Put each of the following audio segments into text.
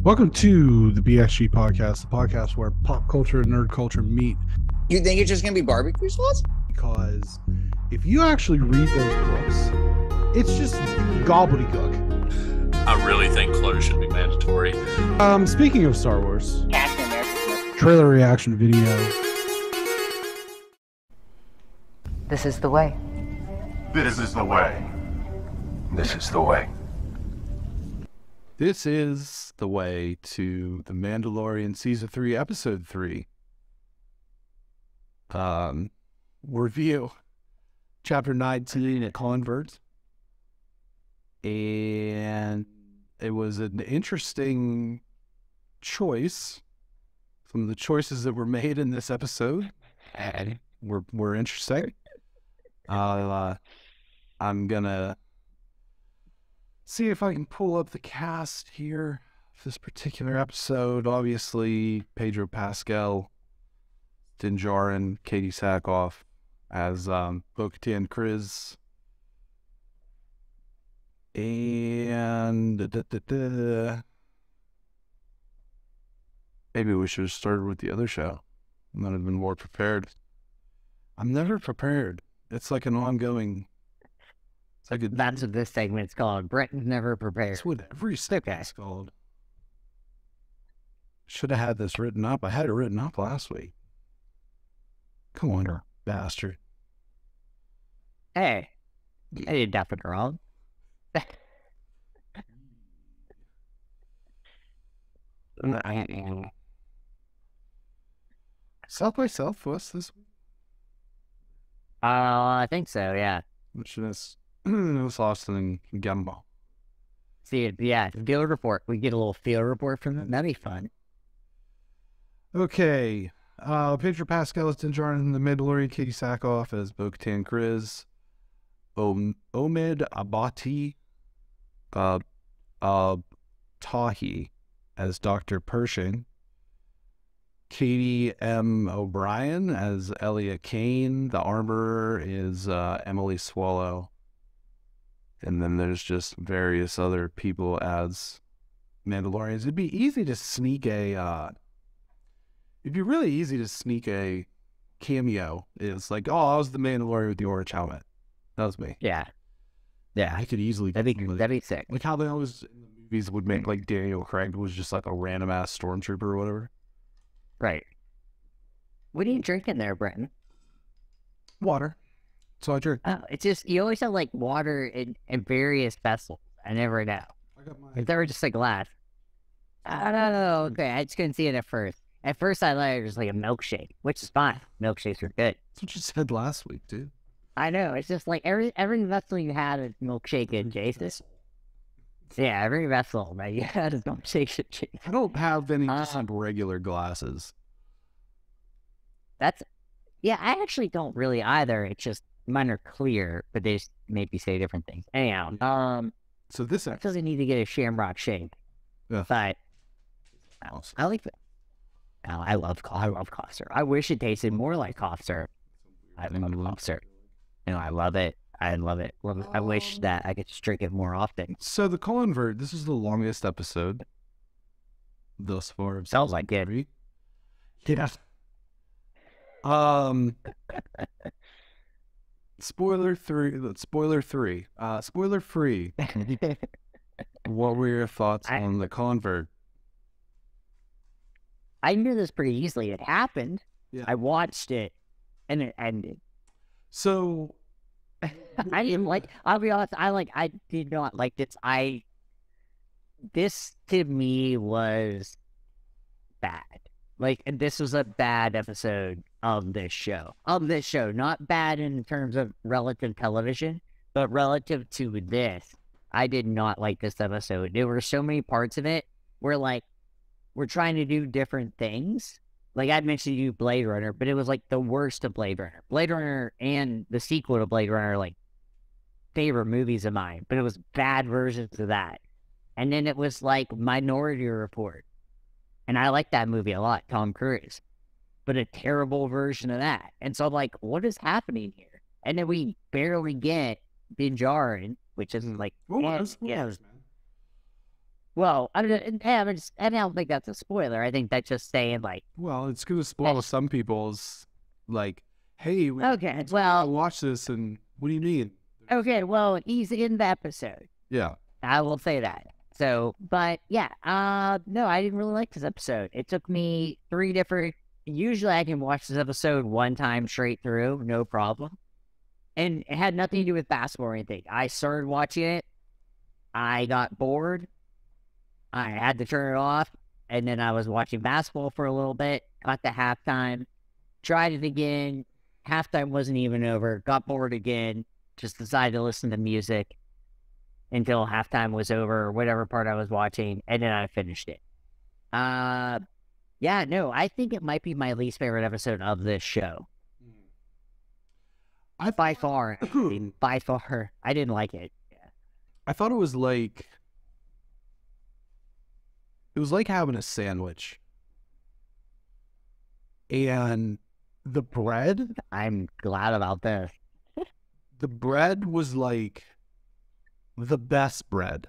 Welcome to the BXG Podcast, the podcast where pop culture and nerd culture meet. You think it's just going to be barbecue sauce? Because if you actually read those books, it's just gobbledygook. I really think clothes should be mandatory. Speaking of Star Wars, trailer reaction video. This is the way. This is the way. This is the way. This is the way to the Mandalorian Season 3, Episode 3. Review. Chapter 19, Converts. And it was an interesting choice. Some of the choices that were made in this episode were interesting. I'm gonna see if I can pull up the cast here for this particular episode. Obviously, Pedro Pascal, Din Djarin, Katie Sackhoff as Bo-Katan Kryze. And maybe we should have started with the other show. I might have been more prepared. I'm never prepared. It's like an ongoing. It's like That's what this segment's called. Britain's never prepared. That's what every segment's called. Should have had this written up. I had it written up last week. Come on, bastard. Hey, I did nothing wrong. South by Southwest this week? I think so, yeah. Which is lost in Gumbo. See, yeah, field report. We get a little field report from them. That'd be fun. Okay. Pedro Pascal as Din Djarin, the Mandalorian, Katie Sackhoff as Bo-Katan Kryze, Omid Abati Tahi as Dr. Pershing, Katie M. O'Brien as Elia Kane. The armorer is Emily Swallow. And then there's just various other people as Mandalorians. It'd be easy to sneak it'd be really easy to sneak a cameo. It's like, oh, I was the Mandalorian with the orange helmet. That was me. Yeah. I could easily. That'd be sick. Like how they always in the movies would make like Daniel Craig was just like a random ass stormtrooper or whatever. Right. What are you drinking there, Brenton? Water. So I drink. Oh, it's just, you always have like water in various vessels. I never know. I got my. It's never just a glass. I don't know. Okay, I just couldn't see it at first. At first, I thought it was like a milkshake, which is fine. Milkshakes are good. That's what you said last week, dude. I know. It's just like every vessel you had is milkshake in, Jason. Yeah, every vessel that you had is milkshake in, Jason. I don't have any just regular glasses. Yeah, I actually don't really either. It's just mine are clear, but they just maybe say different things. Anyhow, so this doesn't need to get a shamrock shake. Yeah. But Awesome. I like it. Oh, I love cough syrup. I wish it tasted more like cough syrup. I love cough syrup. I love it. I love it. I wish that I could just drink it more often. So the Convert, this is the longest episode thus far. Sounds like it. Yeah. Spoiler free. What were your thoughts on the Convert? I knew this pretty easily. It happened. Yeah. I watched it, and it ended. So I didn't like. I'll be honest. I did not like this. This to me was bad. Like, this was a bad episode of this show. Not bad in terms of relative television, but relative to this, I did not like this episode. There were so many parts of it where, like, we're trying to do different things. Like, I mentioned you Blade Runner, but it was, like, the worst of Blade Runner. Blade Runner and the sequel to Blade Runner are, like, favorite movies of mine, but it was bad versions of that. And then it was, like, Minority Report. And I like that movie a lot, Tom Cruise. But a terrible version of that. And so I'm like, what is happening here? And then we barely get Din Djarin, which isn't like... Well, I don't think that's a spoiler. I think that's just saying like, Well, it's going to spoil some people's, like, hey, okay, well, watch this, and what do you mean? okay, well, he's in the episode. Yeah. I will say that. So, but yeah, no, I didn't really like this episode. It took me 3 different. Usually, I can watch this episode one time straight through, no problem. And it had nothing to do with basketball or anything. I started watching it. I got bored. I had to turn it off. And then I was watching basketball for a little bit. Got to halftime. Tried it again. Halftime wasn't even over. Got bored again. Just decided to listen to music until halftime was over or whatever part I was watching. And then I finished it. Yeah, no, I think it might be my least favorite episode of this show. By far, I didn't like it. I thought it was like having a sandwich, and the bread. I'm glad about this. The bread was like the best bread.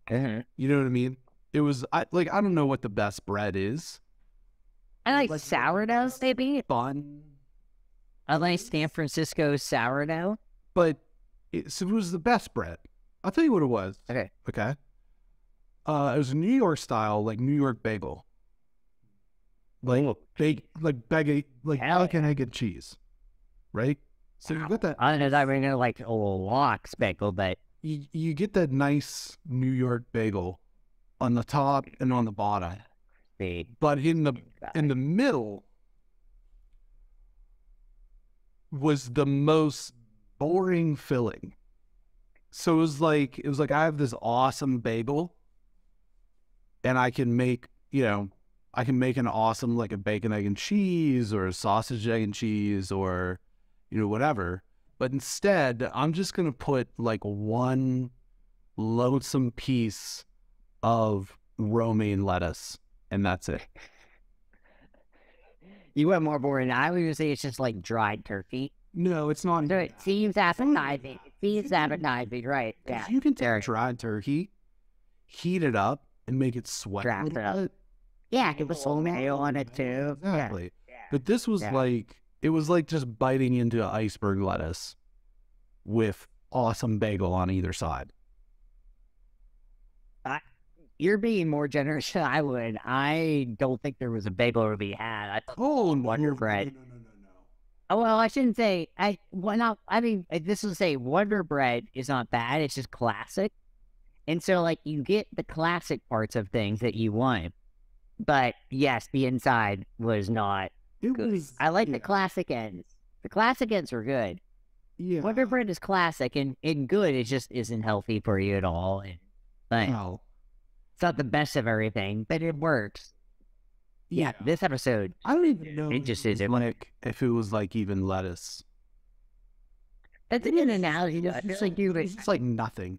Uh-huh. You know what I mean? It was I don't know what the best bread is. I like sourdough, maybe. Bun. I like San Francisco sourdough. But it was the best bread. I'll tell you what it was. Okay. Okay. It was a New York style, like New York bagel. Like egg and cheese. Right? So you got that. I don't know that we're gonna like a lox bagel, but you get that nice New York bagel on the top and on the bottom. But in the middle was the most boring filling. So it was like I have this awesome bagel, and I can make an awesome like a bacon, egg, and cheese, or a sausage, egg, and cheese, or whatever. But instead, I'm just gonna put like one lonesome piece of romaine lettuce, and that's it. You went more boring. I was gonna say it's just like dried turkey. No, it's not. So it seems appetizing. Right? Yeah. You can take dried turkey, heat it up, and make it sweat. Draft it up. Yeah, it was some mayo on it too. Exactly. Yeah. But this was it was like just biting into iceberg lettuce with awesome bagel on either side. You're being more generous than I would. I don't think there was a bagel to be had. I thought Wonder Bread. No. Oh, well, I shouldn't say. This will say Wonder Bread is not bad. It's just classic. And so, like, you get the classic parts of things that you want. But, yes, the inside was not good. I like the classic ends. The classic ends are good. Yeah. Wonder Bread is classic and good. It just isn't healthy for you at all. And, like, it's not the best of everything, but it works. Yeah, this episode, I don't even know it just isn't. Like if it was like even lettuce. That's an analogy. It's like nothing.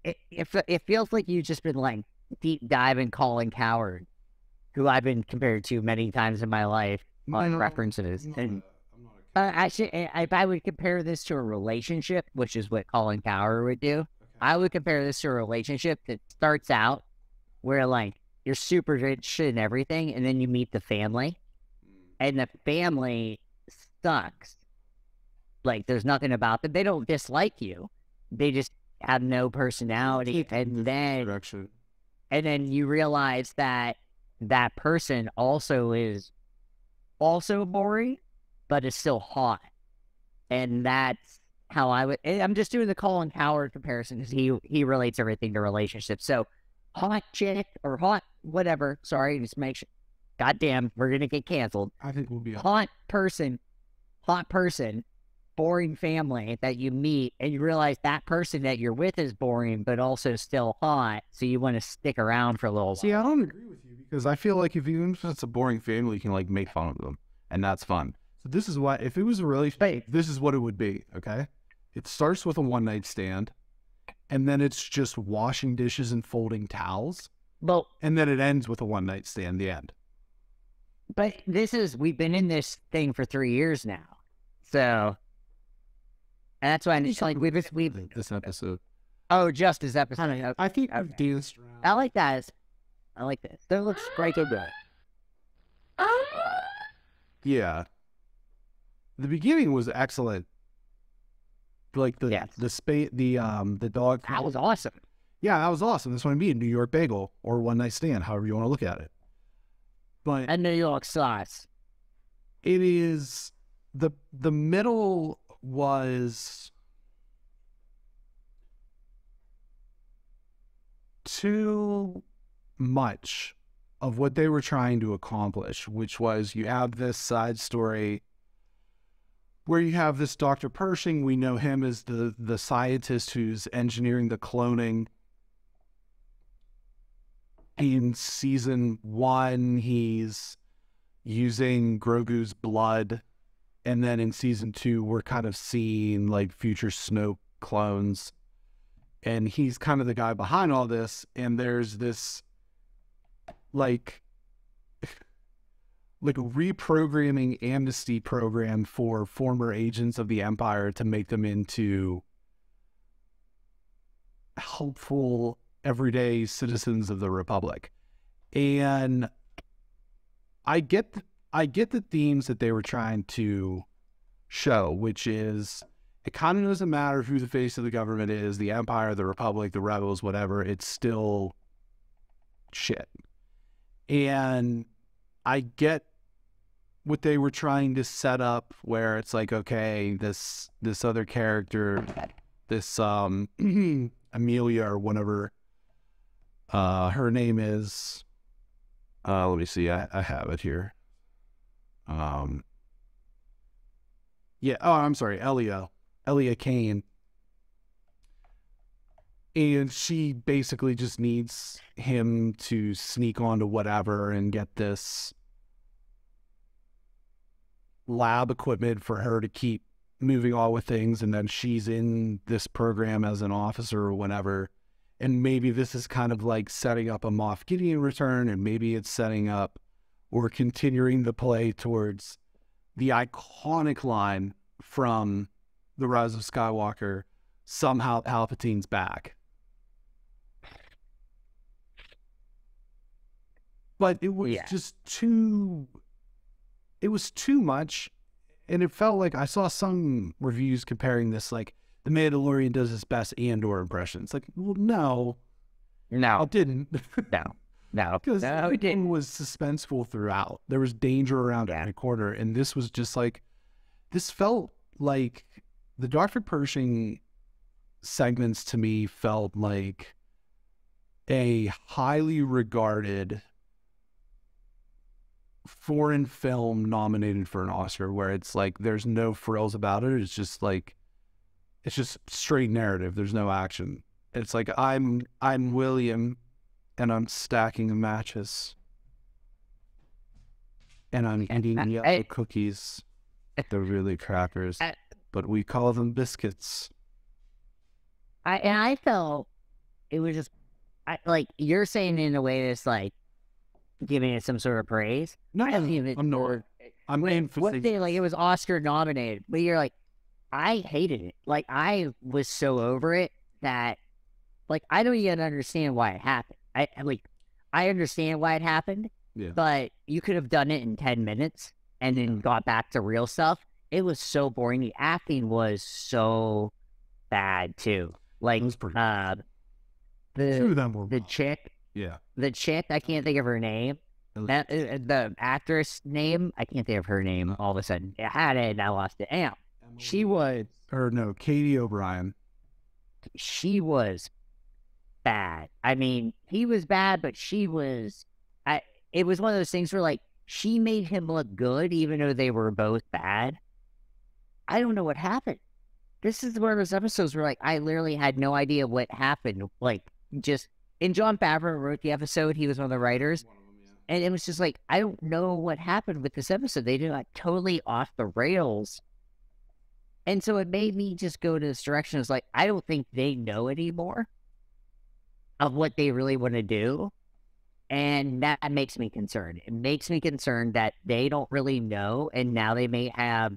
It feels like you've just been like deep diving Colin Cowherd, who I've been compared to many times in my life on references. And actually, if I would compare this to a relationship, which is what Colin Cowherd would do, I would compare this to a relationship that starts out where like you're super rich and everything, and then you meet the family, and the family sucks. Like, there's nothing about them. They don't dislike you. They just have no personality. And then you realize that that person also is also boring, but is still hot. And that's how I'm just doing the Colin Cowherd comparison because he relates everything to relationships. So, hot chick or hot whatever. Sorry, just make sure. Goddamn, we're gonna get canceled. I think we'll be hot person, boring family that you meet, and you realize that person that you're with is boring, but also still hot. So you want to stick around for a little while. See, I don't agree with you because I feel like even if it's a boring family, you can like make fun of them, and that's fun. So this is why, if it was a relationship, this is what it would be. Okay, it starts with a one night stand. And then it's just washing dishes and folding towels. Well, and then it ends with a one night stand, the end. But we've been in this thing for 3 years now. So, and that's why it's like we've this episode. Oh, just his episode. I think Okay. we've danced around. I like that. I like this. That looks great. Good. Yeah. The beginning was excellent. Like the Yes. the dog. That was awesome. Yeah, that was awesome. That's what I mean. New York Bagel or One Night Stand, however you want to look at it. But And New York sauce. it is the middle was too much of what they were trying to accomplish, which was you have this side story where you have this Dr. Pershing. We know him as the scientist who's engineering the cloning. In season 1, he's using Grogu's blood. And then in season 2, we're kind of seeing like future Snoke clones. And he's kind of the guy behind all this. And there's this like reprogramming amnesty program for former agents of the Empire to make them into helpful everyday citizens of the Republic. And I get the themes that they were trying to show, which is it kind of doesn't matter who the face of the government is, the Empire, the Republic, the rebels, whatever, it's still shit. And I get what they were trying to set up, where it's like, okay, this other character, this Amelia or whatever her name is, let me see, I have it here. Yeah, oh, I'm sorry, Elia Kane. And she basically just needs him to sneak onto whatever and get this lab equipment for her to keep moving on with things. And then she's in this program as an officer or whatever. And maybe this is kind of like setting up a Moff Gideon return, and maybe it's setting up or continuing the play towards the iconic line from The Rise of Skywalker, somehow Palpatine's back. But it was just too much. And it felt like I saw some reviews comparing this, like, The Mandalorian does his best Andor impression. It's like, well, no, it didn't. No. Because No, it everything didn't. was suspenseful throughout. There was danger around every corner. And this was just like, this felt like the Dr. Pershing segments to me felt like a highly regarded foreign film nominated for an Oscar, where it's like there's no frills about it. It's just like, it's just straight narrative. There's no action. It's like I'm William, and I'm stacking matches, and I'm eating yellow cookies. They're really crackers, but we call them biscuits. I felt it was just like you're saying in a way that's like giving it some sort of praise. No, I haven't even. I'm not. I'm What emphasizing. they like? It was Oscar nominated, but you're like, I hated it. Like I was so over it that, like, I don't even understand why it happened. I understand why it happened, Yeah. but you could have done it in 10 minutes and then got back to real stuff. It was so boring. The acting was so bad too. Like It was pretty- Two the of them were the wrong. chick, Yeah. I can't think of her name. That the actress name, I can't think of her name. All of a sudden, I had it and I lost it. Damn, she was Katie O'Brien. bad. I mean, he was bad, but she was. It was one of those things where like she made him look good, even though they were both bad. I don't know what happened. This is one of those episodes where like I literally had no idea what happened. Like just, and John Favreau wrote the episode. He was one of the writers. And it was just like, I don't know what happened with this episode. They did like totally off the rails. And so it made me just go to this direction. It's like, I don't think they know anymore of what they really want to do. And that makes me concerned. It makes me concerned that they don't really know. And now they may have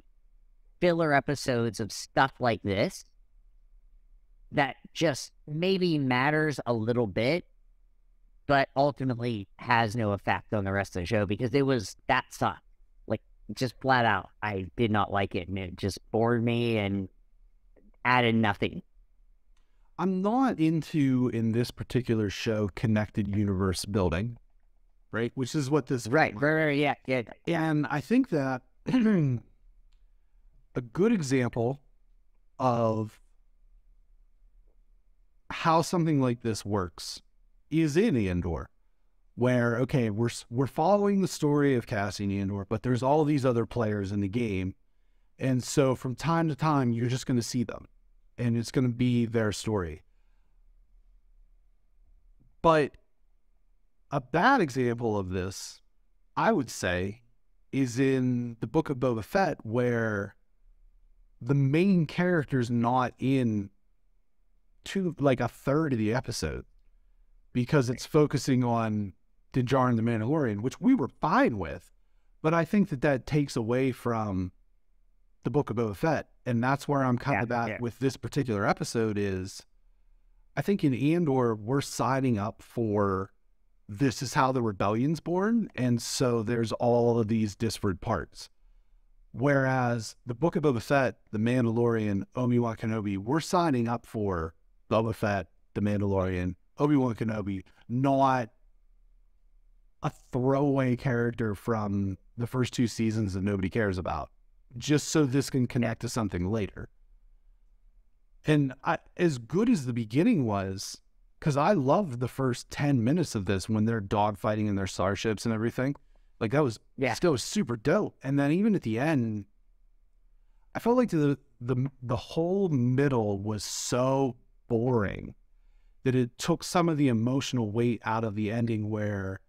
filler episodes of stuff like this that just maybe matters a little bit, but ultimately has no effect on the rest of the show because that sucked. Like, just flat out, I did not like it, and it just bored me and added nothing. I'm not into, in this particular show, connected universe building, right? Which is what this... Right, yeah. And I think that a good example of how something like this works is in Andor, where, okay, we're following the story of Cassian Andor, but there's all these other players in the game. And so from time to time, you're just going to see them, and it's going to be their story. But a bad example of this, I would say, is in the Book of Boba Fett, where the main character's not in like a third of the episode, because it's focusing on Din and the Mandalorian, which we were fine with. But I think that takes away from the Book of Boba Fett. And that's where I'm kind of at with this particular episode is, I think in Andor, we're signing up for this is how the rebellion's born. And so there's all of these disparate parts. Whereas the Book of Boba Fett, the Mandalorian, Obi-Wan Kenobi, we're signing up for Boba Fett, the Mandalorian, Obi-Wan Kenobi, not a throwaway character from the first 2 seasons that nobody cares about, just so this can connect to something later. And as good as the beginning was, because I loved the first 10 minutes of this when they're dogfighting in their starships and everything, like that was still super dope. And then even at the end, I felt like the whole middle was so boring that it took some of the emotional weight out of the ending where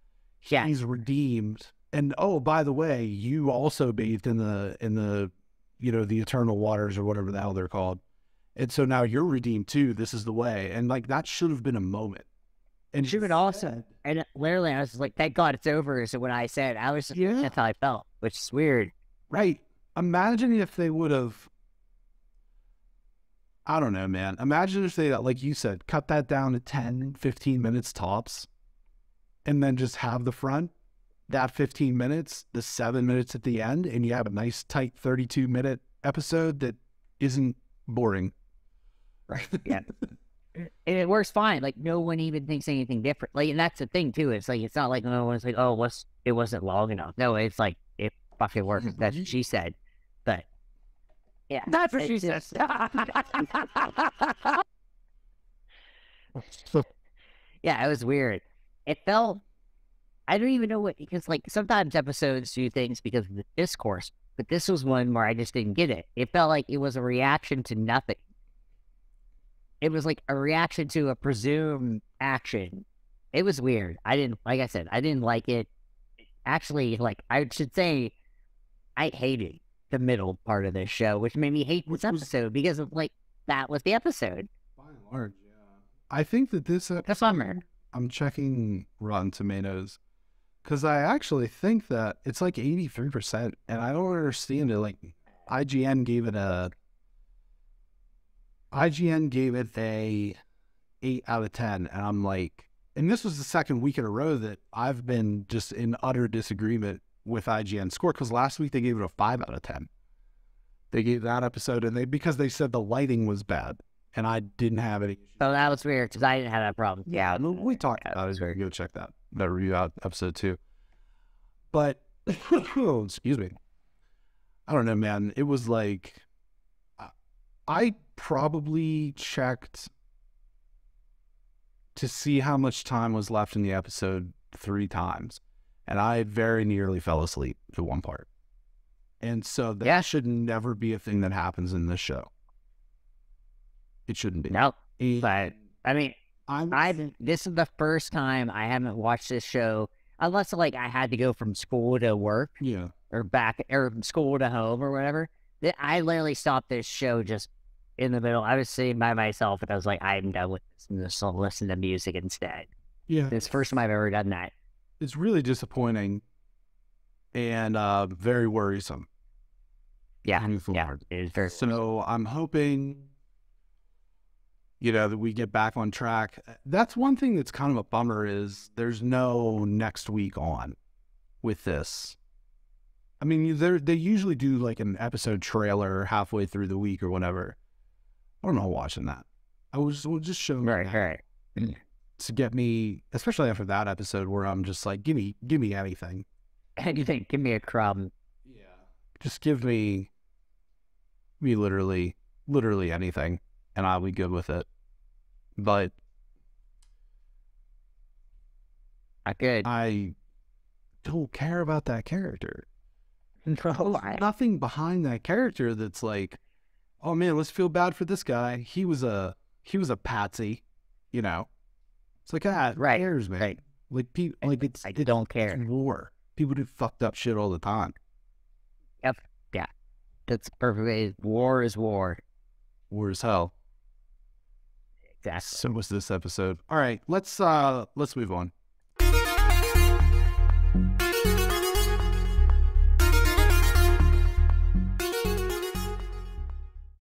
he's redeemed. And oh, by the way, you also bathed in the the eternal waters or whatever the hell they're called. And so now you're redeemed too. This is the way. And like that should have been a moment. And should have been awesome. And literally I was just like, thank God it's over. So when I said that's how I felt, which is weird. Right. Imagine if they would have, I don't know, man. Imagine if they, like you said, cut that down to 10, 15 minutes tops, and then just have the front, that 15 minutes, the 7 minutes at the end, and you have a nice, tight 32-minute episode that isn't boring. Right. Yeah. And it works fine. Like, no one even thinks anything different. Like, and that's the thing, too. It's like, it's not like no one's like, oh, it wasn't long enough. No, it's like, it fucking works. That's what she said. But, yeah. That's what she says. Yeah, it was weird. It felt, I don't even know what, because like sometimes episodes do things because of the discourse, but this was one where I just didn't get it. It felt like it was a reaction to nothing. It was like a reaction to a presumed action. It was weird. Like I said, I didn't like it. Actually, like I should say, I hated the middle part of this show, which made me hate this episode because of like, that was the episode. By and large, yeah. I think that this episode, That's bummer. I'm checking Rotten Tomatoes, because I actually think that it's like 83%, and I don't understand it. Like, IGN gave it a 8 out of 10, and I'm like, and this was the second week in a row that I've been just in utter disagreement with IGN score, because last week they gave it a 5 out of 10. They gave that episode, and because they said the lighting was bad, and I didn't have any. So that was weird because I didn't have that problem. Yeah, we talked about it. I was very good. Check that review out, episode 2. But excuse me, I don't know, man. It was like I probably checked to see how much time was left in the episode 3 times, and I very nearly fell asleep at one part. And so that should never be a thing that happens in this show. It shouldn't be. No, but I mean, this is the first time I haven't watched this show, unless like I had to go from school to work, or back, or from school to home or whatever. I literally stopped this show just in the middle. I was sitting by myself and I was like, I'm done with this. I'm just gonna listen to music instead. Yeah, it's the first time I've ever done that. It's really disappointing and very worrisome. Yeah, it is very. So I'm hoping that we get back on track. That's one thing that's kind of a bummer is there's no next week on with this. I mean, they usually do like an episode trailer halfway through the week or whatever. I don't know watching that. We'll just show me Right. to get me, especially after that episode where I'm just like, give me anything. Anything, give me a crumb. Yeah. Just give me literally anything, and I'll be good with it. But I don't care about that character. No, There's nothing behind that character that's like, oh man, let's feel bad for this guy. He was a patsy, It's like, who cares, man? Right. Like, I don't care. It's war. People do fucked up shit all the time. Yep. Yeah. That's perfectly. War is war. War as hell. Exactly. So was this episode. All right, let's move on.